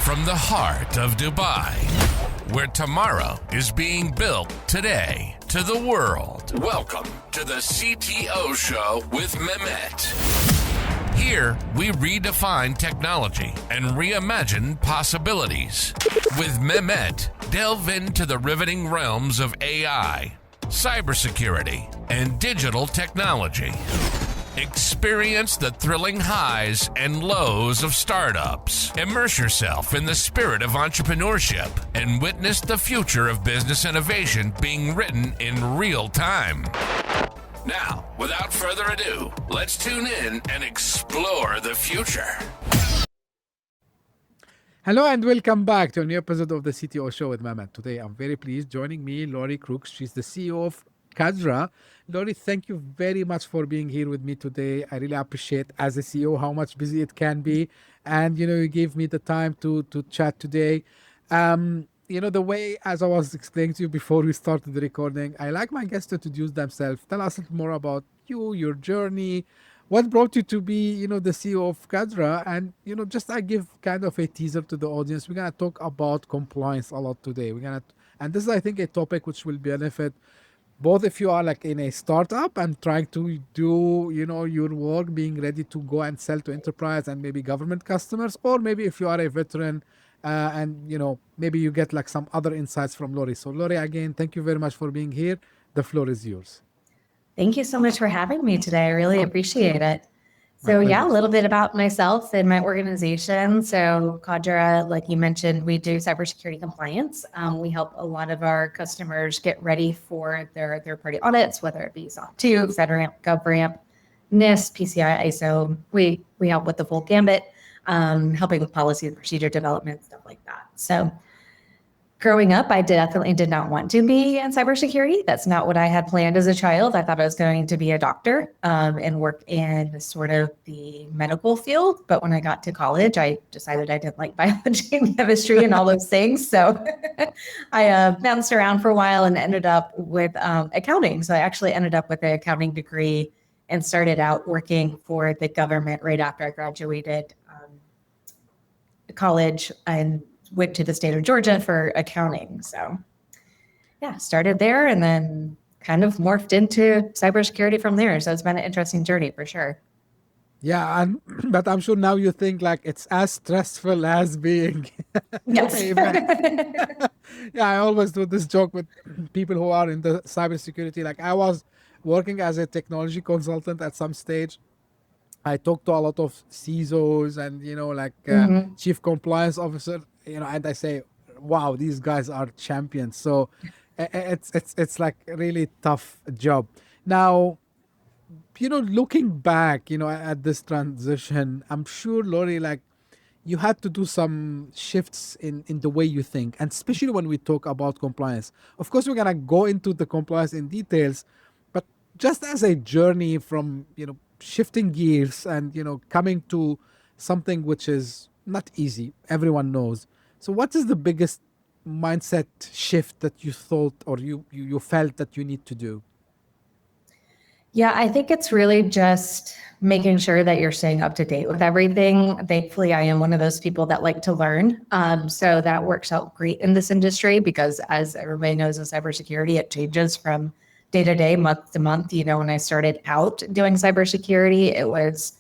from the heart of Dubai, where tomorrow is being built today, to the world. Welcome to the CTO Show with Mehmet. Here, we redefine technology and reimagine possibilities. With Mehmet, delve into the riveting realms of AI, cybersecurity, and digital technology. Experience the thrilling highs and lows of startups. Immerse yourself in the spirit of entrepreneurship and witness the future of business innovation being written in real time. Now, without further ado, let's tune in and explore the future. Hello and welcome back to a new episode of the CTO Show with Mehmet. Today, I'm very pleased. Joining me, Lori Crooks. She's the CEO of Cadra. Lori, thank you very much for being here with me today. I really appreciate, as a CEO, how much busy it can be. And, you gave me the time to chat today. The way, as I was explaining to you before we started the recording, I like my guests to introduce themselves. Tell us a little more about you, your journey, what brought you to be, the CEO of Cadra. And, just I give kind of a teaser to the audience. We're going to talk about compliance a lot today. And this is, I think, a topic which will benefit both if you are like in a startup and trying to do, your work, being ready to go and sell to enterprise and maybe government customers, or maybe if you are a veteran and, maybe you get like some other insights from Lori. So Lori, again, thank you very much for being here. The floor is yours. Thank you so much for having me today. I really appreciate it. So a little bit about myself and my organization. So Cadra, like you mentioned, we do cybersecurity compliance. We help a lot of our customers get ready for their third-party audits, whether it be SOC 2, FedRAMP, GovRAMP, NIST, PCI, ISO. We help with the full gambit, helping with policy and procedure development, stuff like that. So growing up, I definitely did not want to be in cybersecurity. That's not what I had planned as a child. I thought I was going to be a doctor and work in sort of the medical field. But when I got to college, I decided I didn't like biology and chemistry and all those things. So I bounced around for a while and ended up with accounting. So I actually ended up with an accounting degree and started out working for the government right after I graduated college and went to the state of Georgia for accounting. So started there and then kind of morphed into cybersecurity from there. So it's been an interesting journey for sure. Yeah, but I'm sure now you think like it's as stressful as being. Yes. Yeah, I always do this joke with people who are in the cybersecurity. Like I was working as a technology consultant at some stage. I talked to a lot of CISOs and, chief compliance officer, and I say, wow, these guys are champions. So it's like a really tough job. Now, looking back, at this transition, I'm sure, Lori, like you had to do some shifts in the way you think, and especially when we talk about compliance. Of course, we're going to go into the compliance in details, but just as a journey from, shifting gears and, coming to something which is not easy, everyone knows. So what is the biggest mindset shift that you thought or you felt that you need to do? Yeah, I think it's really just making sure that you're staying up to date with everything. Thankfully, I am one of those people that like to learn. So that works out great in this industry because as everybody knows in cybersecurity, it changes from day to day, month to month. When I started out doing cybersecurity, it was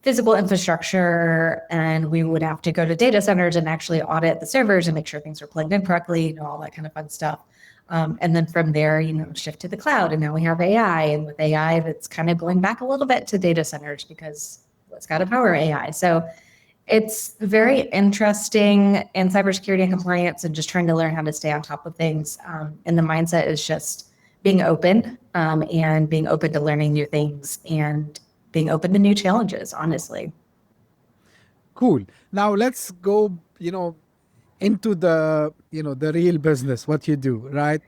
physical infrastructure, and we would have to go to data centers and actually audit the servers and make sure things were plugged in correctly, all that kind of fun stuff. And then from there, shift to the cloud. And now we have AI. And with AI, that's kind of going back a little bit to data centers because it's got to power AI. So it's very interesting in cybersecurity and compliance and just trying to learn how to stay on top of things. And the mindset is just being open and being open to learning new things and being open to new challenges, honestly. Cool. Now let's go, into the, the real business, what you do, right?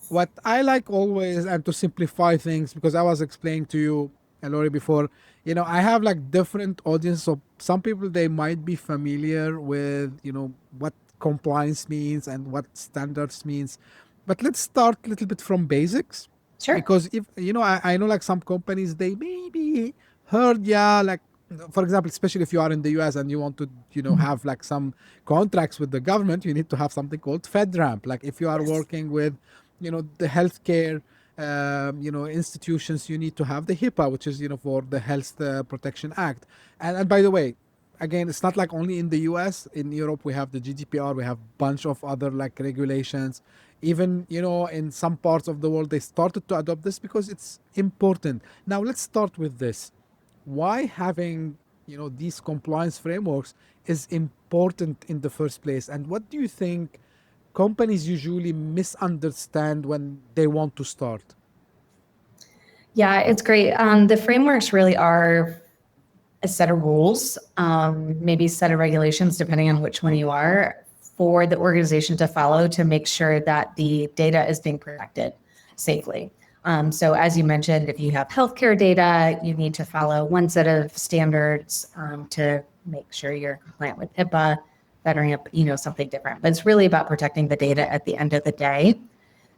What I like always, and to simplify things, because I was explaining to you, Lori, before, I have like different audiences. So some people, they might be familiar with, what compliance means and what standards means. But let's start a little bit from basics. Sure. Because if, I know like some companies, they maybe heard, like for example, especially if you are in the US and you want to, have like some contracts with the government, you need to have something called FedRAMP. Like if you are working with, the healthcare, institutions, you need to have the HIPAA, which is, for the Health Protection Act. And by the way, again, it's not like only in the US. In Europe, we have the GDPR, we have a bunch of other like regulations. Even, in some parts of the world, they started to adopt this because it's important. Now, let's start with this. Why having, these compliance frameworks is important in the first place? And what do you think companies usually misunderstand when they want to start? Yeah, it's great. The frameworks really are a set of rules, maybe a set of regulations, depending on which one you are, for the organization to follow to make sure that the data is being protected safely. So as you mentioned, if you have healthcare data, you need to follow one set of standards to make sure you're compliant with HIPAA, FedRAMP, something different. But it's really about protecting the data at the end of the day.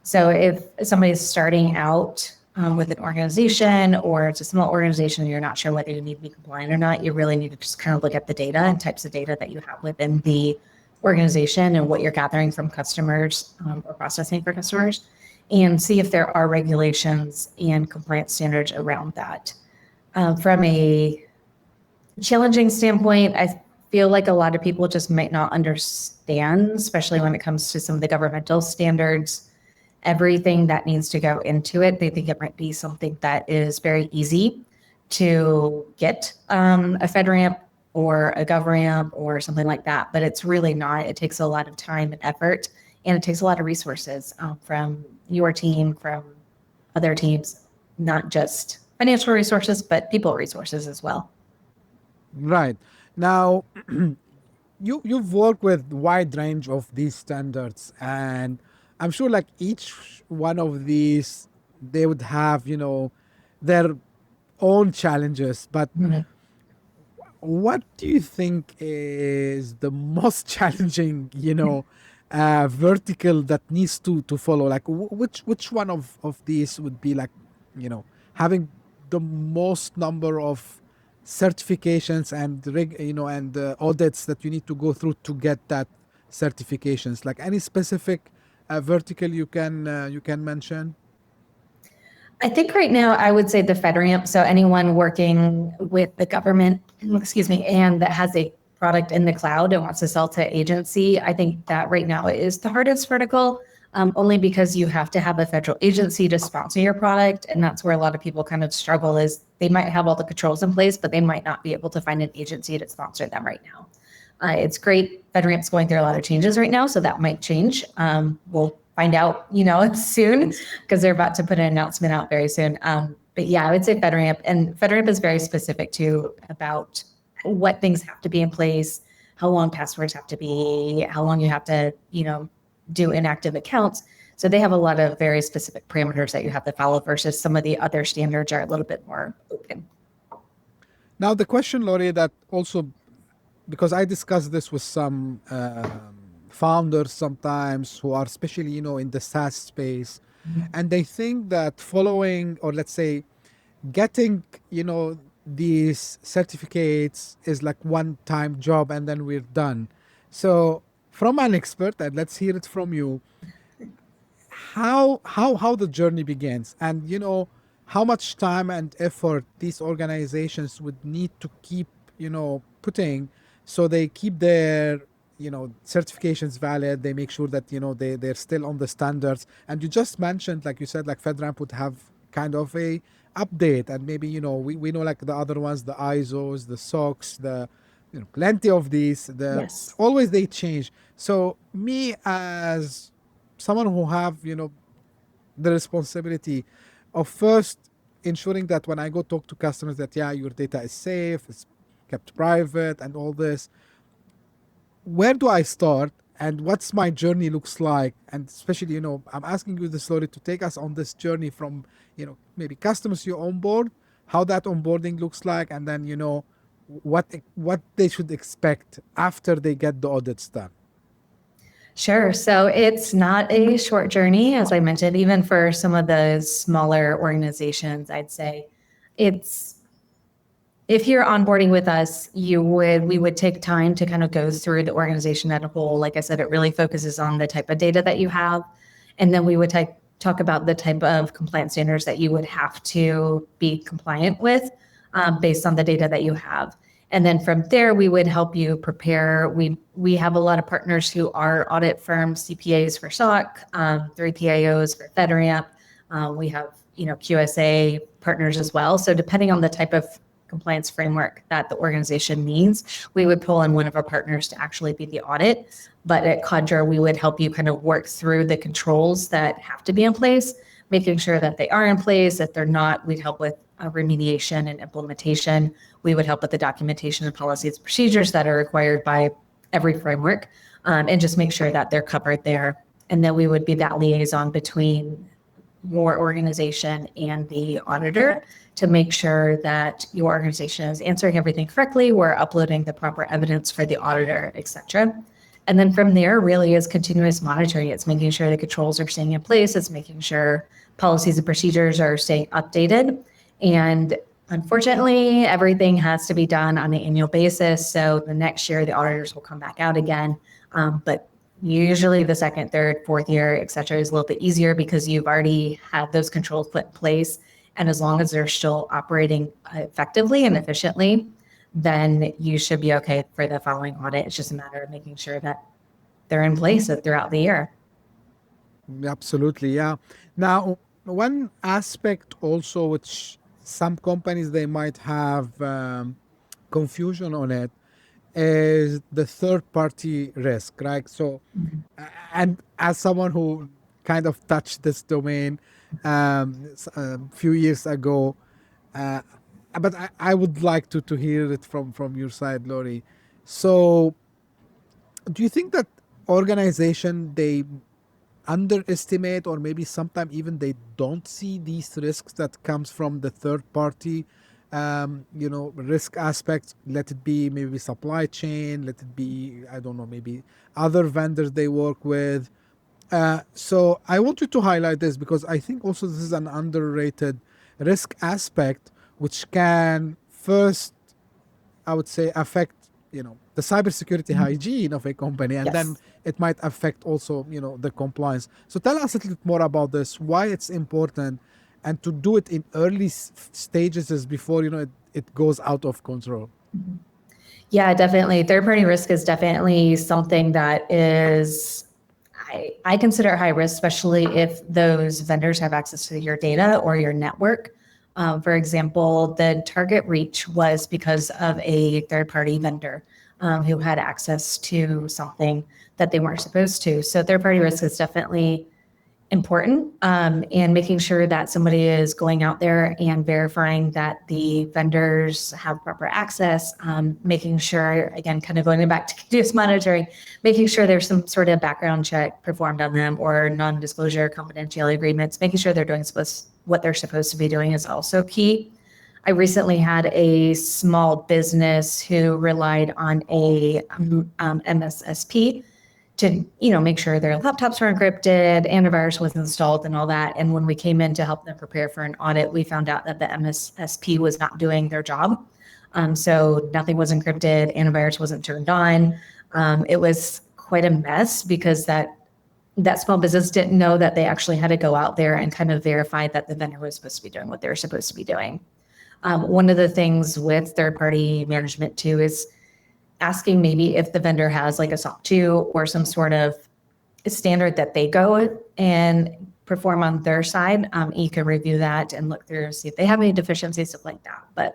So if somebody's starting out with an organization, or it's a small organization and you're not sure whether you need to be compliant or not, you really need to just kind of look at the data and types of data that you have within the organization and what you're gathering from customers or processing for customers, and see if there are regulations and compliance standards around that. From a challenging standpoint, I feel like a lot of people just might not understand, especially when it comes to some of the governmental standards, everything that needs to go into it. They think it might be something that is very easy to get a FedRAMP or a GovRAMP or something like that, but it's really not. It takes a lot of time and effort, and it takes a lot of resources from your team, from other teams, not just financial resources, but people resources as well. Right. Now, you've worked with wide range of these standards, and I'm sure like each one of these, they would have, their own challenges, but what do you think is the most challenging, vertical that needs to follow? Like which one of these would be like, having the most number of certifications and audits that you need to go through to get that certifications? Like any specific vertical you can mention? I think right now I would say the FedRAMP. So anyone working with the government, and that has a product in the cloud and wants to sell to agency, I think that right now is the hardest vertical, only because you have to have a federal agency to sponsor your product. And that's where a lot of people kind of struggle, is they might have all the controls in place, but they might not be able to find an agency to sponsor them right now. It's great. FedRAMP's going through a lot of changes right now, so that might change. We'll find out, soon, because they're about to put an announcement out very soon. But yeah, I would say FedRAMP, and FedRAMP is very specific too about what things have to be in place, how long passwords have to be, how long you have to, do inactive accounts. So they have a lot of very specific parameters that you have to follow, versus some of the other standards are a little bit more open. Now, the question, Lori, that also, because I discussed this with some founders sometimes who are especially, in the SaaS space, and they think that following, or let's say getting, these certificates is like one-time job and then we're done. So from an expert, and let's hear it from you, how the journey begins, and how much time and effort these organizations would need to keep putting, so they keep their certifications valid, they make sure that they're still on the standards. And you just mentioned, like you said, like FedRAMP would have kind of a update, and maybe we know like the other ones, the ISOs, the SOCs, the plenty of these, Yes. Always they change. So me, as someone who have the responsibility of first ensuring that when I go talk to customers that your data is safe, it's kept private and all this, where do I start, and what's my journey looks like? And especially I'm asking you this, Lori, to take us on this journey from maybe customers you onboard, how that onboarding looks like, and then what they should expect after they get the audits done. Sure. So it's not a short journey, as I mentioned, even for some of the smaller organizations. I'd say it's If you're onboarding with us, we would take time to kind of go through the organization as a whole. Like I said, it really focuses on the type of data that you have. And then we would talk about the type of compliance standards that you would have to be compliant with based on the data that you have. And then from there, we would help you prepare. We have a lot of partners who are audit firms, CPAs for SOC, 3PAOs for FedRAMP. We have, QSA partners as well. So depending on the type of compliance framework that the organization needs, we would pull in one of our partners to actually be the audit. But at Cadra, we would help you kind of work through the controls that have to be in place, making sure that they are in place. If they're not, we'd help with remediation and implementation. We would help with the documentation and policies and procedures that are required by every framework, and just make sure that they're covered there. And then we would be that liaison between your organization and the auditor to make sure that your organization is answering everything correctly, we're uploading the proper evidence for the auditor, et cetera. And then from there really is continuous monitoring. It's making sure the controls are staying in place. It's making sure policies and procedures are staying updated. And unfortunately, everything has to be done on an annual basis. So the next year, the auditors will come back out again. But usually the second, third, fourth year, et cetera, is a little bit easier because you've already had those controls put in place. And as long as they're still operating effectively and efficiently, then you should be okay for the following audit. It's just a matter of making sure that they're in place throughout the year. Absolutely, yeah. Now, one aspect also which some companies, they might have confusion on it is the third-party risk, right? So, and as someone who kind of touched this domain a few years ago, but I would like to hear it from your side, Lori. So, do you think that organization, they underestimate, or maybe sometimes even they don't see these risks that comes from the third party risk aspects? Let it be maybe supply chain, let it be, I don't know, maybe other vendors they work with. So I want you to highlight this because I think also this is an underrated risk aspect which can first, I would say, affect the cybersecurity hygiene of a company, and then it might affect also the compliance. So tell us a little bit more about this, why it's important, and to do it in early stages is before it goes out of control. Yeah, definitely. Third-party risk is definitely something that is, I consider high risk, especially if those vendors have access to your data or your network. For example, the target reach was because of a third-party vendor who had access to something that they weren't supposed to. So third-party risk is definitely important, and making sure that somebody is going out there and verifying that the vendors have proper access, making sure, again, kind of going back to continuous monitoring, making sure there's some sort of background check performed on them or non-disclosure confidentiality agreements, making sure they're doing what they're supposed to be doing is also key. I recently had a small business who relied on a MSSP to, make sure their laptops were encrypted, antivirus was installed and all that. And when we came in to help them prepare for an audit, we found out that the MSSP was not doing their job. So nothing was encrypted, antivirus wasn't turned on. It was quite a mess because that small business didn't know that they actually had to go out there and kind of verify that the vendor was supposed to be doing what they were supposed to be doing. One of the things with third-party management too is asking maybe if the vendor has like a SOC 2 or some sort of standard that they go and perform on their side. You can review that and look through, see if they have any deficiencies, stuff like that. But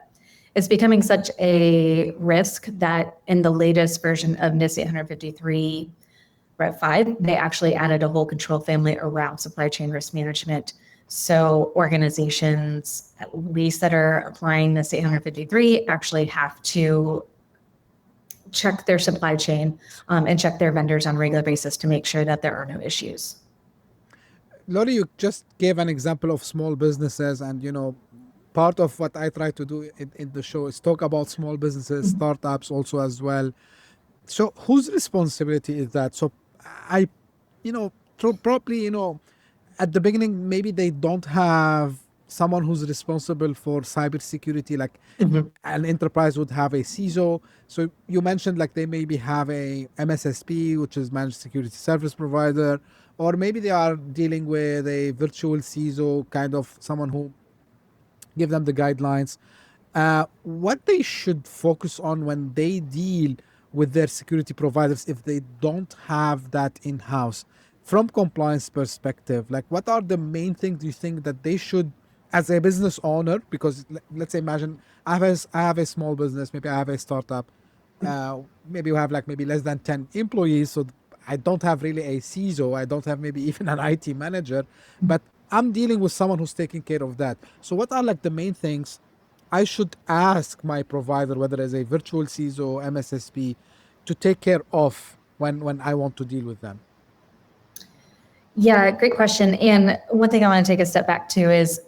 it's becoming such a risk that in the latest version of NIST 853 Rev 5, they actually added a whole control family around supply chain risk management. So organizations, at least that are applying NIST 853, actually have to check their supply chain and check their vendors on a regular basis to make sure that there are no issues. Lori, you just gave an example of small businesses, and part of what I try to do in the show is talk about small businesses, startups also as well. So whose responsibility is that? So probably, at the beginning, maybe they don't have someone who's responsible for cybersecurity, like an enterprise would have a CISO. So you mentioned like they maybe have a MSSP, which is managed security service provider, or maybe they are dealing with a virtual CISO, kind of someone who give them the guidelines. What they should focus on when they deal with their security providers if they don't have that in-house from compliance perspective, like what are the main things you think that they should, as a business owner, because let's say imagine I have a small business, maybe I have a startup, maybe you have like maybe less than 10 employees, so I don't have really a CISO, I don't have maybe even an IT manager, but I'm dealing with someone who's taking care of that. So what are like the main things I should ask my provider, whether as a virtual CISO, MSSP, to take care of when I want to deal with them? Yeah, great question. And one thing I want to take a step back to is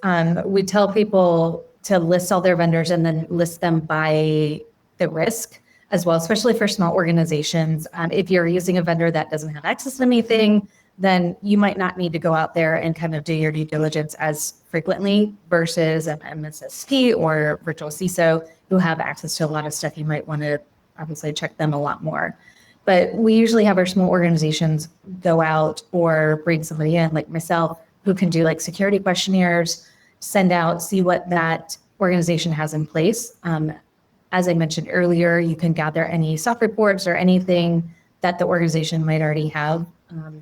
we tell people to list all their vendors and then list them by the risk as well, especially for small organizations. If you're using a vendor that doesn't have access to anything, then you might not need to go out there and kind of do your due diligence as frequently versus an MSSP or virtual CISO who have access to a lot of stuff. You might want to obviously check them a lot more. But we usually have our small organizations go out or bring somebody in like myself who can do like security questionnaires, send out, see what that organization has in place. As I mentioned earlier, you can gather any SOC reports or anything that the organization might already have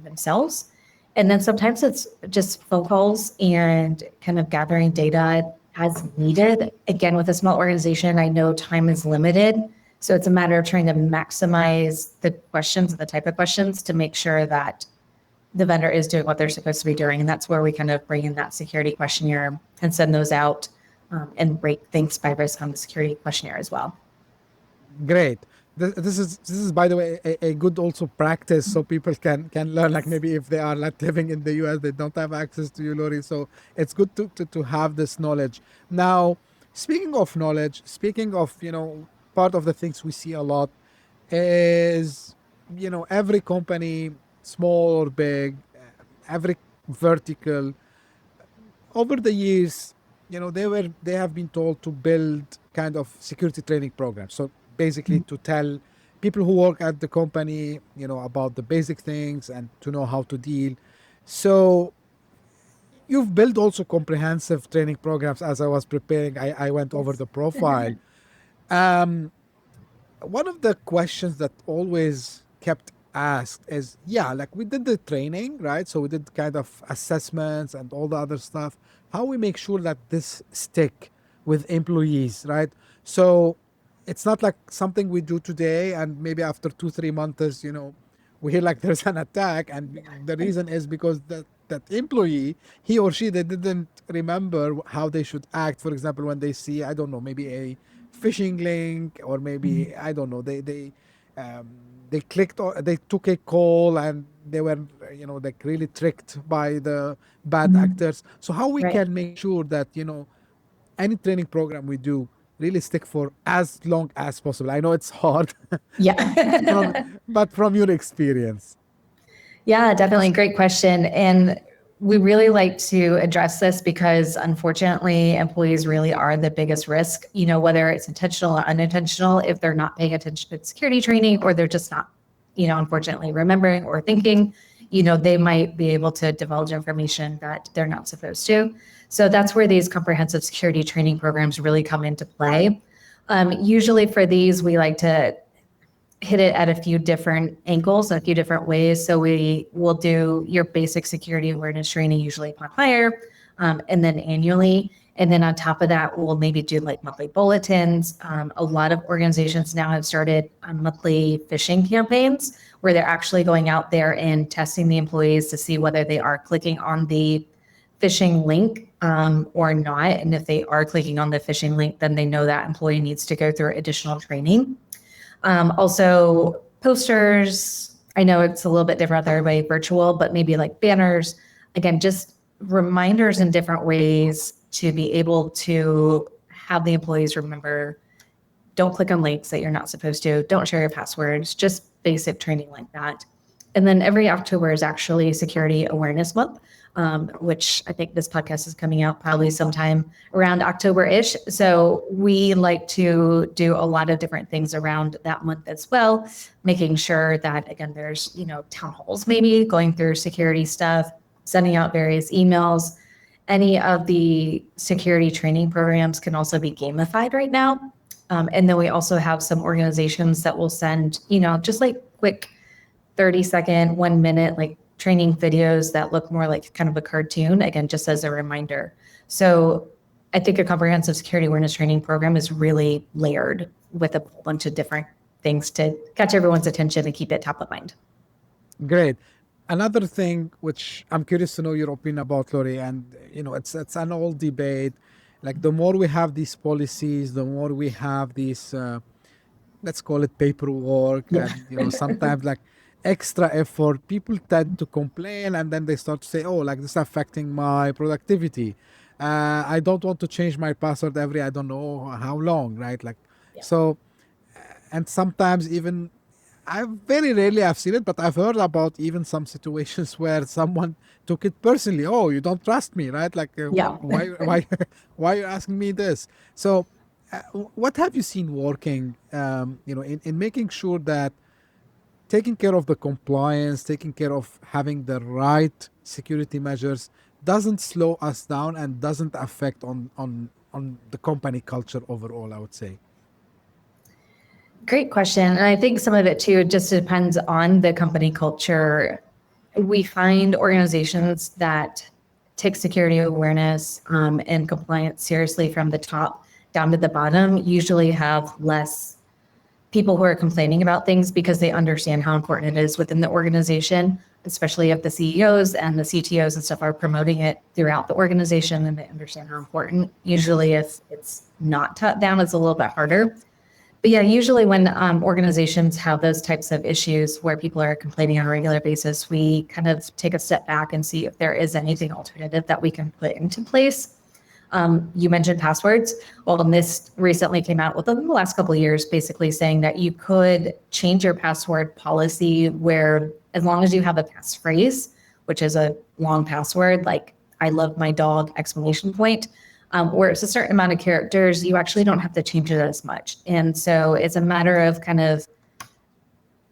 themselves. And then sometimes it's just phone calls and kind of gathering data as needed. Again, with a small organization, I know time is limited. So it's a matter of trying to maximize the questions, the type of questions, to make sure that the vendor is doing what they're supposed to be doing. And that's where we kind of bring in that security questionnaire and send those out and rate things by risk on the security questionnaire as well. Great. This is by the way a good also practice, so people can learn, like maybe if they are not living in the US, they don't have access to you, Lori, so it's good to have this knowledge. Now, speaking of knowledge, speaking of part of the things we see a lot is every company, small or big, every vertical, over the years they have been told to build kind of security training programs, so basically to tell people who work at the company, about the basic things and to know how to deal. So you've built also comprehensive training programs. As I was preparing, I went over the profile. One of the questions that always kept asked is, like we did the training, right? So we did kind of assessments and all the other stuff. How we make sure that this stick with employees, right? So it's not like something we do today and maybe after 2-3 months, we hear like there's an attack, and the reason is because that employee, he or she, they didn't remember how they should act. For example, when they see, I don't know, maybe a phishing link, or maybe I don't know, they clicked or they took a call and they were like really tricked by the bad actors. So how we can make sure that any training program we do really stick for as long as possible? I know it's hard. But from your experience. Yeah, definitely. Great question. And we really like to address this because unfortunately, employees really are the biggest risk, whether it's intentional or unintentional. If they're not paying attention to security training, or they're just not, unfortunately remembering or thinking, they might be able to divulge information that they're not supposed to. So that's where these comprehensive security training programs really come into play. Usually for these, we like to hit it at a few different angles, a few different ways. So we will do your basic security awareness training usually upon hire, and then annually. And then on top of that, we'll maybe do like monthly bulletins. A lot of organizations now have started monthly phishing campaigns where they're actually going out there and testing the employees to see whether they are clicking on the phishing link or not. And if they are clicking on the phishing link, then they know that employee needs to go through additional training. Also posters. I know it's a little bit different with everybody virtual, but maybe like banners. Again, just reminders in different ways to be able to have the employees remember, don't click on links that you're not supposed to, don't share your passwords, just basic training like that. And then every October is actually Security Awareness Month. which I think this podcast is coming out probably sometime around October-ish. So we like to do a lot of different things around that month as well, making sure that, again, there's, town halls, maybe going through security stuff, sending out various emails. Any of the security training programs can also be gamified right now. And then we also have some organizations that will send, just like quick 30-second, 1 minute, like training videos that look more like kind of a cartoon, again, just as a reminder. So I think a comprehensive security awareness training program is really layered with a bunch of different things to catch everyone's attention and keep it top of mind. Great. Another thing which I'm curious to know your opinion about, Lori, and it's an old debate. Like the more we have these policies, the more we have these, let's call it paperwork, and sometimes like extra effort. People tend to complain, and then they start to say, "Oh, like this is affecting my productivity. I don't want to change my password every I don't know how long, right?" So, and sometimes even I very rarely have seen it, but I've heard about even some situations where someone took it personally. Oh, you don't trust me, right? Why are you asking me this? So, what have you seen working, in making sure that taking care of the compliance, taking care of having the right security measures doesn't slow us down and doesn't affect on the company culture overall, I would say? Great question. And I think some of it too just depends on the company culture. We find organizations that take security awareness and compliance seriously from the top down to the bottom usually have less people who are complaining about things because they understand how important it is within the organization, especially if the CEOs and the CTOs and stuff are promoting it throughout the organization and they understand how important. Usually if it's not top down, it's a little bit harder. But yeah, usually when organizations have those types of issues where people are complaining on a regular basis, we kind of take a step back and see if there is anything alternative that we can put into place. You mentioned passwords. Well, NIST recently came out within the last couple of years, basically saying that you could change your password policy where as long as you have a passphrase, which is a long password, like "I love my dog!" ! Where it's a certain amount of characters, you actually don't have to change it as much. And so it's a matter of kind of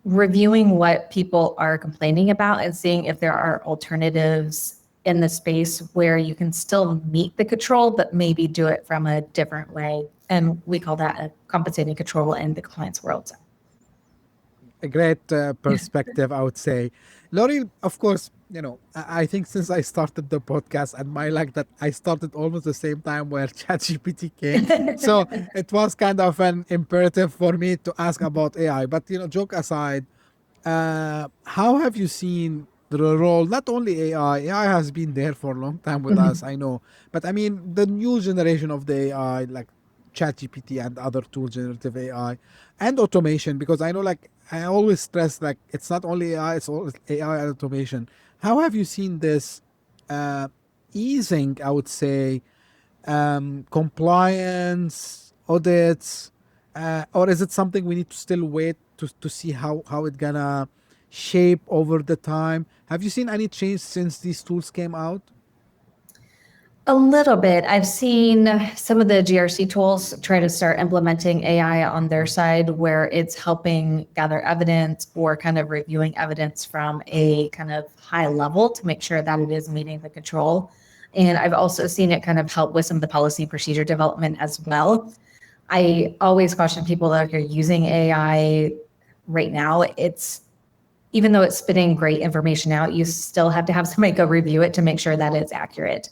reviewing what people are complaining about and seeing if there are alternatives in the space where you can still meet the control, but maybe do it from a different way. And we call that a compensating control in the compliance world. A great perspective, I would say. Lori, of course, I think since I started the podcast and my luck that I started almost the same time where ChatGPT came. So it was kind of an imperative for me to ask about AI. But, joke aside, how have you seen the role, not only AI has been there for a long time with us, I know, but I mean, the new generation of the AI, like ChatGPT and other tools, generative AI and automation, because I know, like, I always stress, like, it's not only AI, it's always AI and automation. How have you seen this easing, I would say, compliance, audits, or is it something we need to still wait to see how it's gonna shape over the time? Have you seen any change since these tools came out? A little bit. I've seen some of the GRC tools try to start implementing AI on their side where it's helping gather evidence or kind of reviewing evidence from a kind of high level to make sure that it is meeting the control. And I've also seen it kind of help with some of the policy procedure development as well. I always caution people that are using AI right now, even though it's spitting great information out, you still have to have somebody go review it to make sure that it's accurate.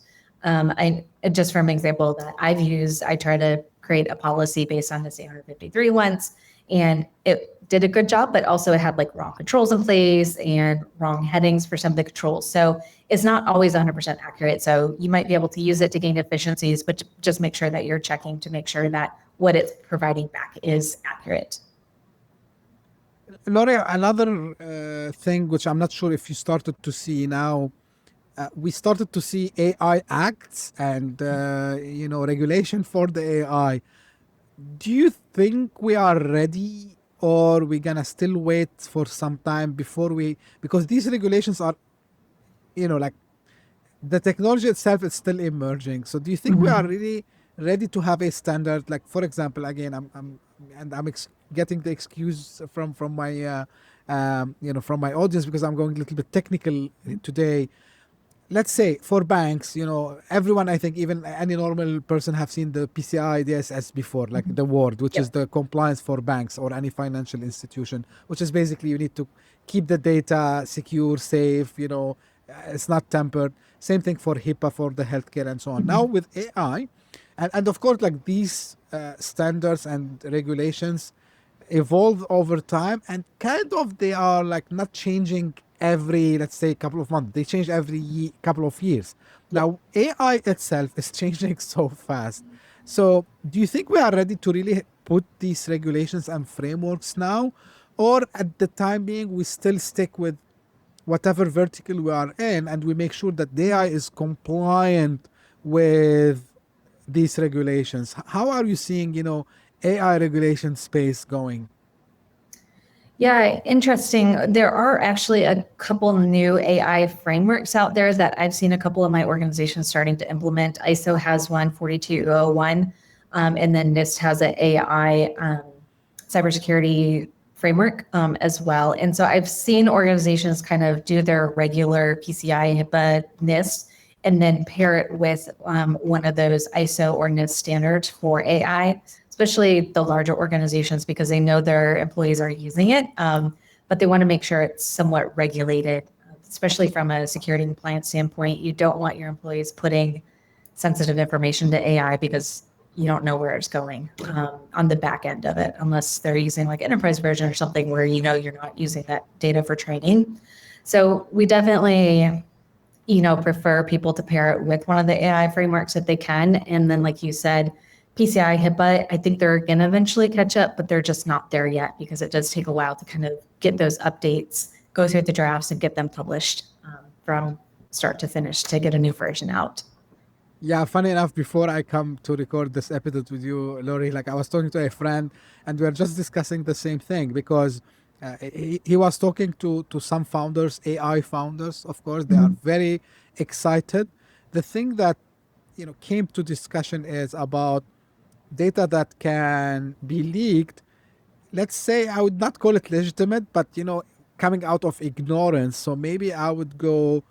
Just from an example that I've used, I try to create a policy based on this 853 once, and it did a good job, but also it had like wrong controls in place and wrong headings for some of the controls. So it's not always 100% accurate. So you might be able to use it to gain efficiencies, but just make sure that you're checking to make sure that what it's providing back is accurate. Lori, another thing which I'm not sure if you started to see now, we started to see AI acts and regulation for the AI. Do you think we are ready, or we gonna still wait for some time before because these regulations are, like the technology itself is still emerging. So do you think we are really ready to have a standard? Like, for example, again, I'm getting the excuse from my from my audience because I'm going a little bit technical today. Let's say for banks, everyone, I think even any normal person have seen the PCI DSS before, like the word, which is the compliance for banks or any financial institution, which is basically you need to keep the data secure, safe, it's not tampered. Same thing for HIPAA for the healthcare and so on. Now with AI, and of course, like these standards and regulations evolve over time, and kind of they are like not changing every, let's say, couple of months. They change every couple of years. Now AI itself is changing so fast. So do you think we are ready to really put these regulations and frameworks now, or at the time being we still stick with whatever vertical we are in and we make sure that the AI is compliant with these regulations? How are you seeing AI regulation space going? Yeah, interesting. There are actually a couple new AI frameworks out there that I've seen a couple of my organizations starting to implement. ISO has one, 42001, and then NIST has an AI cybersecurity framework as well. And so I've seen organizations kind of do their regular PCI, HIPAA, NIST, and then pair it with one of those ISO or NIST standards for AI, especially the larger organizations, because they know their employees are using it, but they want to make sure it's somewhat regulated, especially from a security and compliance standpoint. You don't want your employees putting sensitive information to AI because you don't know where it's going on the back end of it, unless they're using like enterprise version or something where you're not using that data for training. So we definitely prefer people to pair it with one of the AI frameworks if they can. And then, like you said, PCI, HIPAA, I think they're going to eventually catch up, but they're just not there yet because it does take a while to kind of get those updates, go through the drafts and get them published from start to finish to get a new version out. Yeah, funny enough, before I come to record this episode with you, Lori, like I was talking to a friend and we were just discussing the same thing because he was talking to some founders, AI founders, of course, they are very excited. The thing that, came to discussion is about data that can be leaked. Let's say I would not call it legitimate, but coming out of ignorance. So maybe I would go,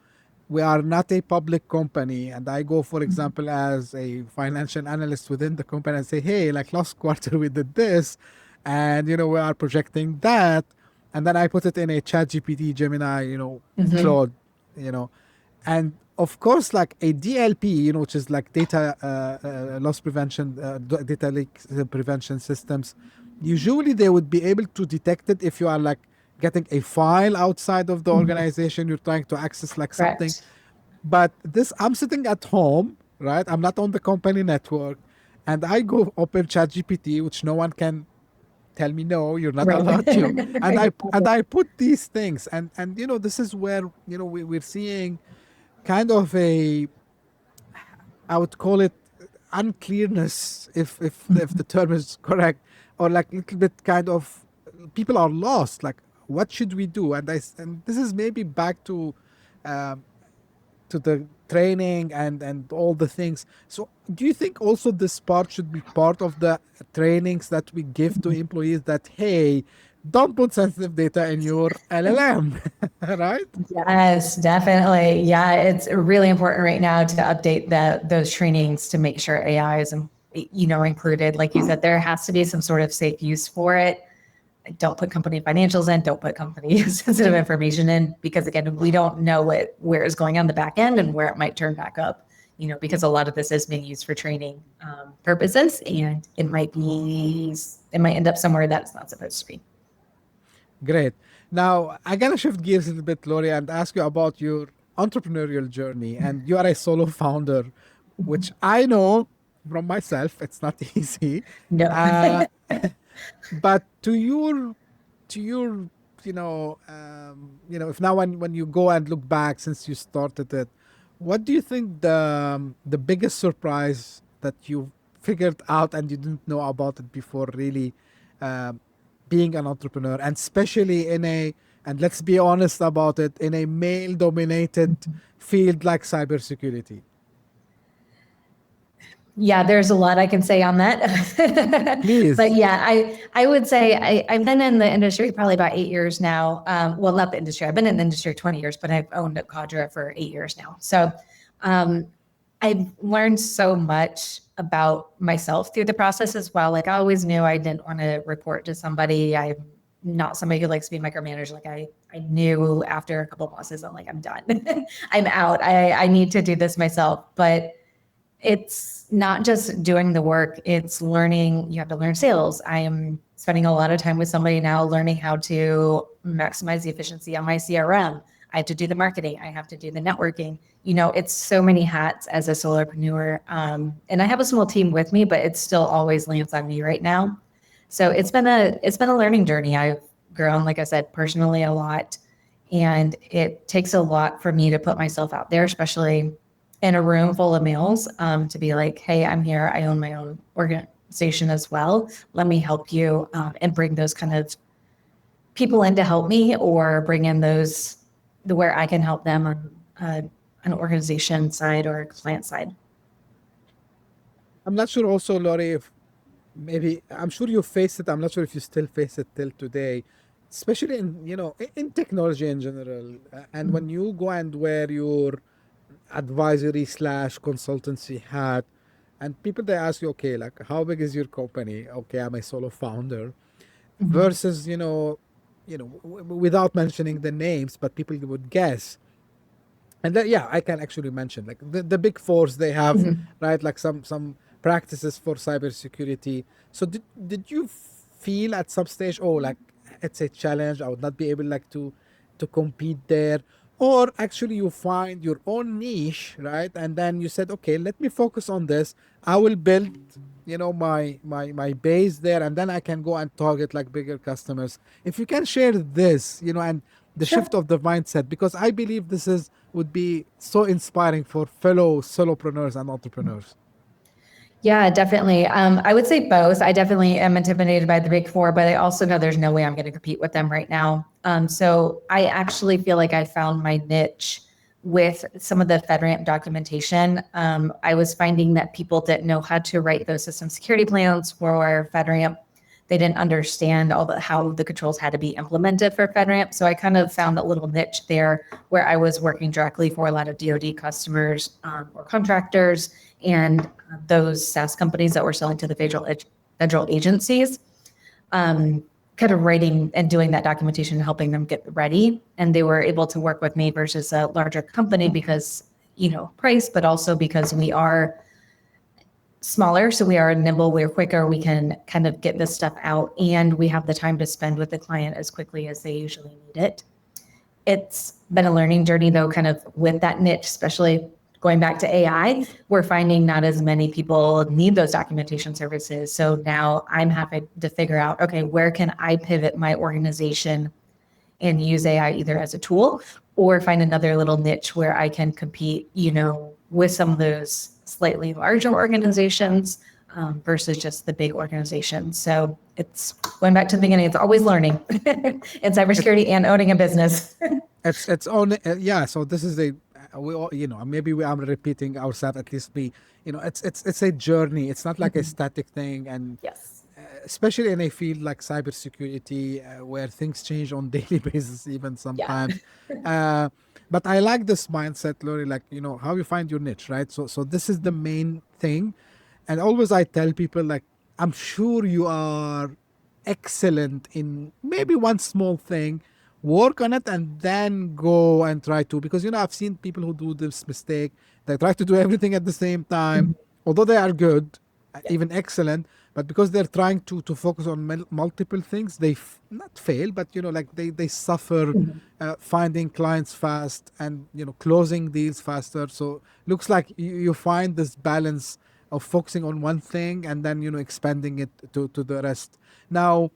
we are not a public company, and I go, for example, as a financial analyst within the company and say, hey, like last quarter we did this, and we are projecting that, and then I put it in a ChatGPT, Gemini, Claude, and of course, like a DLP, which is like data loss prevention, data leak prevention systems, usually they would be able to detect it if you are like getting a file outside of the organization, you're trying to access like something. But this, I'm sitting at home, right? I'm not on the company network, and I go open ChatGPT, which no one can tell me no, you're not allowed to, and I put these things, and this is where we're seeing kind of I would call it unclearness, if the term is correct, or like a little bit kind of people are lost. Like, what should we do? And this is maybe back to the training and all the things. So, do you think also this part should be part of the trainings that we give to employees? That hey, don't put sensitive data in your LLM, right? Yes, definitely. Yeah, it's really important right now to update those trainings to make sure AI is, included. Like you said, there has to be some sort of safe use for it. Don't put company financials in, don't put company sensitive information in, because again, we don't know where is going on the back end and where it might turn back up, because a lot of this is being used for training purposes, and it might end up somewhere that it's not supposed to be. Great. Now, I'm going to shift gears a little bit, Lori, and ask you about your entrepreneurial journey. And you are a solo founder, which I know from myself, it's not easy. No. But to your, if now when you go and look back since you started it, what do you think the biggest surprise that you figured out and you didn't know about it before really being an entrepreneur, and especially and let's be honest about it, in a male-dominated field like cybersecurity? Yeah, there's a lot I can say on that. Please. But yeah, I would say I've been in the industry probably about 8 years now. Well, not the industry. I've been in the industry 20 years, but I've owned Cadra for 8 years now. So I've learned so much about myself through the process as well. Like I always knew I didn't want to report to somebody. I'm not somebody who likes to be micromanaged. Like I knew after a couple of bosses, I'm like, I'm done. I'm out. I need to do this myself. But it's not just doing the work, it's learning. You have to learn sales. I am spending a lot of time with somebody now learning how to maximize the efficiency on my CRM. I have to do the marketing. I have to do the networking. It's so many hats as a solopreneur. And I have a small team with me, but it still always lands on me right now. So it's been a learning journey. I've grown, like I said, personally a lot. And it takes a lot for me to put myself out there, especially in a room full of males, to be like, hey, I'm here. I own my own organization as well. Let me help you, and bring those kind of people in to help me, or bring in those where I can help them on an organization side or a client side. I'm not sure also, Lori, if maybe, I'm sure you face it. I'm not sure if you still face it till today, especially in technology in general. And when you go and wear your advisory / consultancy hat, and people, they ask you, okay, like, how big is your company? Okay, I'm a solo founder. Versus, without mentioning the names, but people would guess. And then, I can actually mention like the big fours, they have, right, like some practices for cybersecurity. So did you feel at some stage, oh, like it's a challenge, I would not be able like to compete there? Or actually you find your own niche, right? And then you said, okay, let me focus on this. I will build, my base there, and then I can go and target like bigger customers. If you can share this, and the Sure. shift of the mindset, because I believe this would be so inspiring for fellow solopreneurs and entrepreneurs. Yeah, definitely. I would say both. I definitely am intimidated by the big four, but I also know there's no way I'm going to compete with them right now. So I actually feel like I found my niche with some of the FedRAMP documentation. I was finding that people didn't know how to write those system security plans for FedRAMP. They didn't understand how the controls had to be implemented for FedRAMP. So I kind of found a little niche there where I was working directly for a lot of DoD customers, or contractors, and those SaaS companies that were selling to the federal agencies, kind of writing and doing that documentation and helping them get ready. And they were able to work with me versus a larger company because, price, but also because we are smaller. So we are nimble, we're quicker, we can kind of get this stuff out, and we have the time to spend with the client as quickly as they usually need it. It's been a learning journey though, kind of with that niche, especially going back to AI, we're finding not as many people need those documentation services. So now I'm having to figure out, okay, where can I pivot my organization and use AI either as a tool or find another little niche where I can compete, with some of those slightly larger organizations, versus just the big organizations. So it's going back to the beginning. It's always learning in cybersecurity and owning a business. It's on, so this is we all, maybe I'm repeating ourselves, at least me, it's a journey. It's not like a static thing. And Yes. especially in a field like cybersecurity, where things change on daily basis, even sometimes. But I like this mindset, Lori, like, how you find your niche, right? So this is the main thing. And always I tell people, like, I'm sure you are excellent in maybe one small thing, work on it, and then go and try to, because, I've seen people who do this mistake. They try to do everything at the same time, although they are good, even excellent, but because they're trying to focus on multiple things, they not fail, but like they suffer, finding clients fast and closing deals faster. So looks like you find this balance of focusing on one thing and then expanding it to the rest. Now,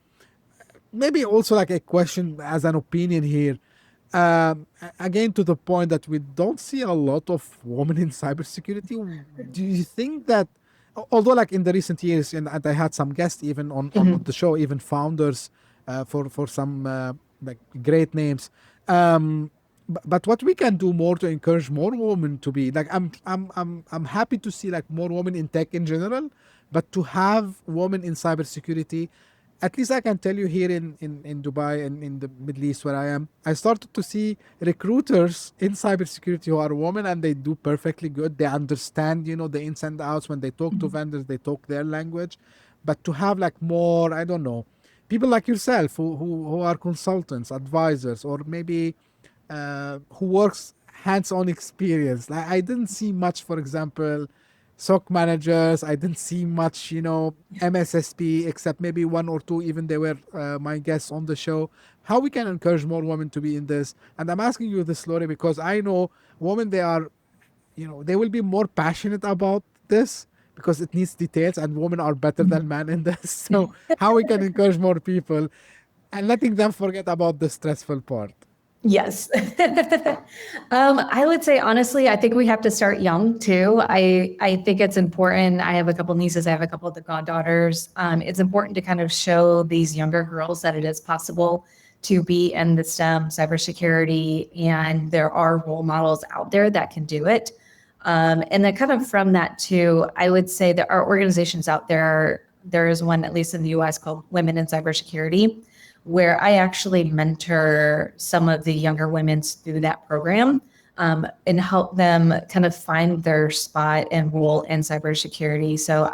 maybe also like a question as an opinion here. Again, to the point that we don't see a lot of women in cybersecurity. Do you think that, although like in the recent years, and I had some guests even on the show, even founders, for some like great names, but what we can do more to encourage more women to be like, I'm happy to see like more women in tech in general, but to have women in cybersecurity, at least I can tell you here in Dubai and in the Middle East where I am, I started to see recruiters in cybersecurity who are women, and they do perfectly good. They understand, the ins and outs. When they talk to vendors, they talk their language. But to have like more, I don't know, people like yourself who are consultants, advisors, or maybe who works hands-on experience. Like I didn't see much, for example, SOC managers. I didn't see much, MSSP, except maybe one or two, even they were my guests on the show. How we can encourage more women to be in this? And I'm asking you this, Lori, because I know women, they are, they will be more passionate about this because it needs details, and women are better than men in this. So how we can encourage more people and letting them forget about the stressful part? Yes. I would say, honestly, I think we have to start young too. I think it's important. I have a couple nieces. I have a couple of the goddaughters. It's important to kind of show these younger girls that it is possible to be in the STEM, cybersecurity, and there are role models out there that can do it. And then kind of from that too, I would say there are organizations out there. There is one, at least in the US, called Women in Cybersecurity, where I actually mentor some of the younger women through that program, and help them kind of find their spot and role in cybersecurity. So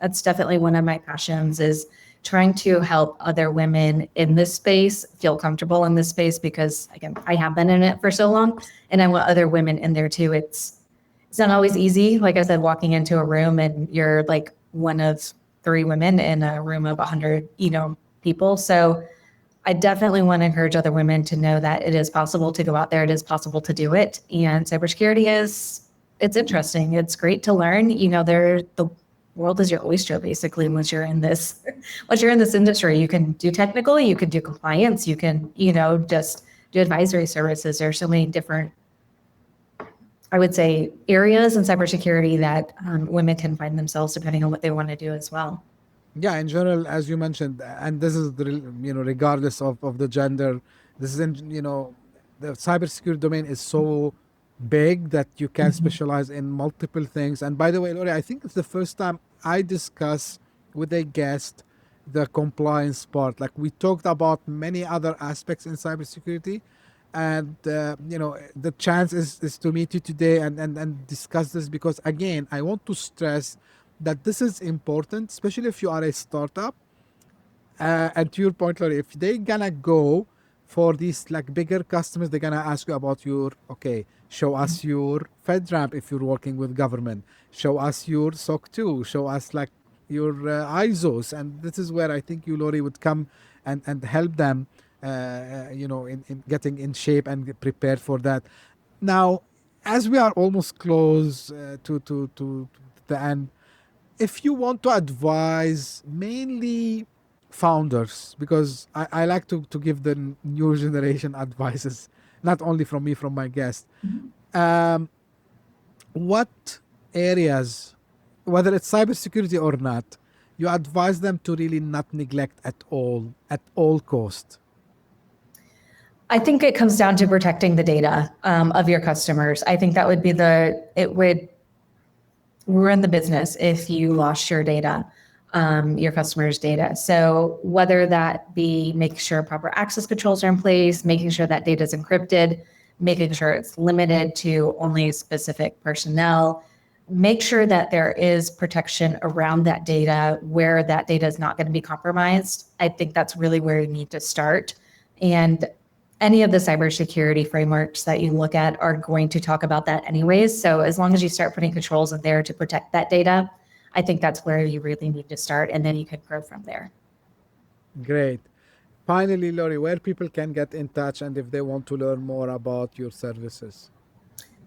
that's definitely one of my passions, is trying to help other women in this space feel comfortable in this space, because again, I have been in it for so long, and I want other women in there too. It's not always easy. Like I said, walking into a room and you're like one of 3 women in a room of 100, people. So I definitely want to encourage other women to know that it is possible to go out there. It is possible to do it. And cybersecurity it's interesting. It's great to learn. The world is your oyster, basically, once you're in this industry. You can do technical, you can do compliance, you can, just do advisory services. There are so many different, I would say, areas in cybersecurity that women can find themselves depending on what they want to do as well. Yeah, in general, as you mentioned, and this is regardless of the gender, this is the cybersecurity domain is so big that you can specialize in multiple things. And by the way, Lori, I think it's the first time I discuss with a guest the compliance part. Like we talked about many other aspects in cybersecurity, and the chance is to meet you today and discuss this, because again, I want to stress that this is important, especially if you are a startup. And to your point, Lori, if they gonna go for these like bigger customers, they're gonna ask you about show us your FedRAMP if you're working with government, show us your SOC 2, show us like your ISOs. And this is where I think you, Lori, would come and help them, in getting in shape and prepared for that. Now, as we are almost close to the end, if you want to advise mainly founders, because I like to give the new generation advices, not only from me, from my guest, what areas, whether it's cybersecurity or not, you advise them to really not neglect at all cost? I think it comes down to protecting the data of your customers. I think that would be it would ruin the business if you lost your data, your customers' data. So whether that be making sure proper access controls are in place, making sure that data is encrypted, making sure it's limited to only specific personnel, make sure that there is protection around that data where that data is not going to be compromised. I think that's really where you need to start. And any of the cybersecurity frameworks that you look at are going to talk about that anyways. So as long as you start putting controls in there to protect that data, I think that's where you really need to start, and then you can grow from there. Great. Finally, Lori, where people can get in touch and if they want to learn more about your services?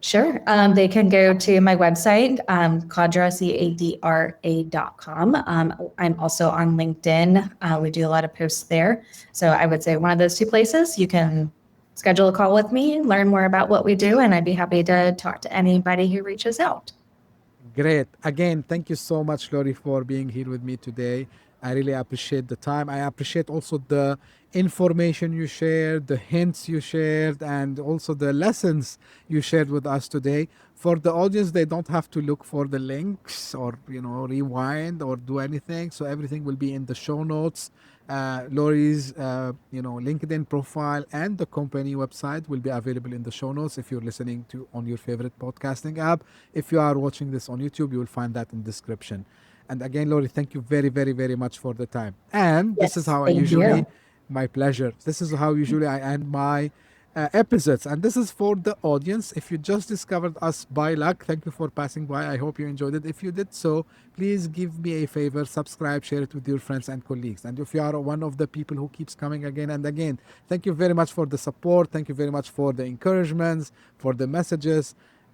Sure. They can go to my website, Cadra, CADRA.com. I'm also on LinkedIn. We do a lot of posts there. So I would say one of those 2 places, you can schedule a call with me, learn more about what we do, and I'd be happy to talk to anybody who reaches out. Great. Again, thank you so much, Lori, for being here with me today. I really appreciate the time. I appreciate also the information you shared, the hints you shared, and also the lessons you shared with us today. For the audience, they don't have to look for the links or, rewind or do anything. So everything will be in the show notes. Lori's, LinkedIn profile and the company website will be available in the show notes if you're listening to on your favorite podcasting app. If you are watching this on YouTube, you will find that in the description. And again, Lori, thank you very, very, very much for the time. And this is how I usually, my pleasure. This is how usually I end my episodes. And this is for the audience. If you just discovered us by luck, thank you for passing by. I hope you enjoyed it. If you did so, please give me a favor, subscribe, share it with your friends and colleagues. And if you are one of the people who keeps coming again and again, thank you very much for the support. Thank you very much for the encouragements, for the messages.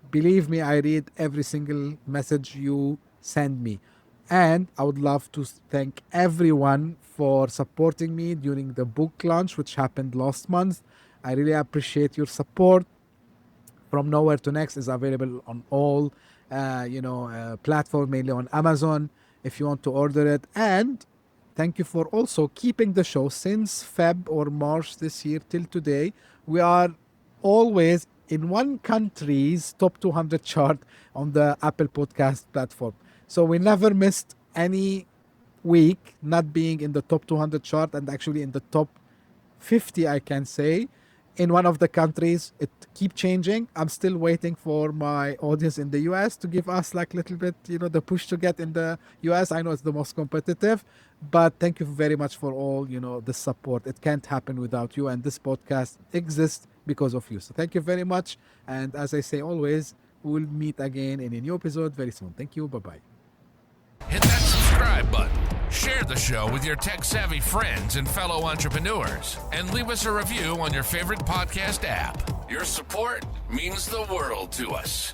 Believe me, I read every single message you send me. And I would love to thank everyone for supporting me during the book launch, which happened last month. I really appreciate your support. From Nowhere to Next is available on all, platforms, mainly on Amazon, if you want to order it. And thank you for also keeping the show since Feb or March this year till today. We are always in one country's top 200 chart on the Apple Podcast platform. So we never missed any week not being in the top 200 chart, and actually in the top 50, I can say, in one of the countries. It keep changing. I'm still waiting for my audience in the US to give us like a little bit, the push to get in the US. I know it's the most competitive, but thank you very much for all, the support. It can't happen without you, and this podcast exists because of you. So thank you very much. And as I say always, we'll meet again in a new episode very soon. Thank you. Bye-bye. Hit that subscribe button, share the show with your tech-savvy friends and fellow entrepreneurs, and leave us a review on your favorite podcast app. Your support means the world to us.